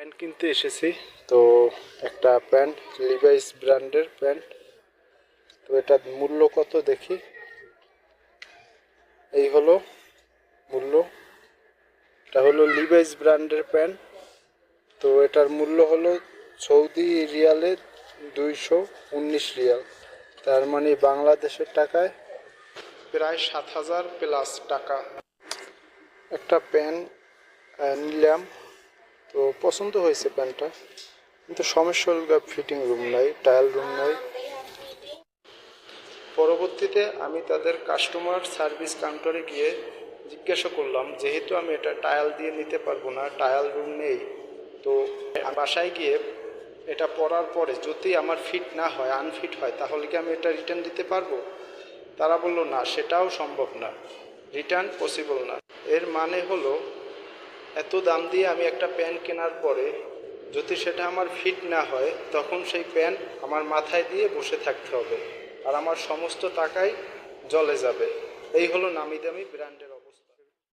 Pant কিনতে এসেছি। তো একটা প্যান্ট, লিভাইস ব্র্যান্ডের প্যান্ট। তো এটার মূল্য কত দেখি। এই হলো মূল্য। এটা হলো লিভাইস ব্র্যান্ডের প্যান্ট। তো এটার মূল্য হলো সৌদি রিয়ালে 219 রিয়াল। তার মানে বাংলাদেশের টাকায় প্রায় 7,000 প্লাস টাকা। একটা প্যান্ট নিলাম। তো পছন্দ হয়েছে প্যান্টটা, কিন্তু সমস্যা হল ফিটিং রুম নাই, ট্রায়াল রুম নাই। পরবর্তীতে আমি তাদের কাস্টমার সার্ভিস কাউন্টারে গিয়ে জিজ্ঞাসা করলাম, যেহেতু আমি এটা ট্রায়াল দিয়ে নিতে পারবো না, ট্রায়াল রুম নেই, তো বাসায় গিয়ে এটা পরার পরে যদি আমার ফিট না হয়, আনফিট হয়, তাহলে কি আমি এটা রিটার্ন দিতে পারবো? তারা বলল না, সেটাও সম্ভব না, রিটার্ন পসিবল না। এর মানে হলো এত দাম দিয়ে আমি একটা প্যান্ট কেনার পরে যদি সেটা আমার ফিট না হয়, তখন সেই প্যান্ট আমার মাথায় দিয়ে বসে থাকতে হবে, আর আমার সমস্ত টাকাই জলে যাবে। এই হলো নামি দামি ব্র্যান্ডের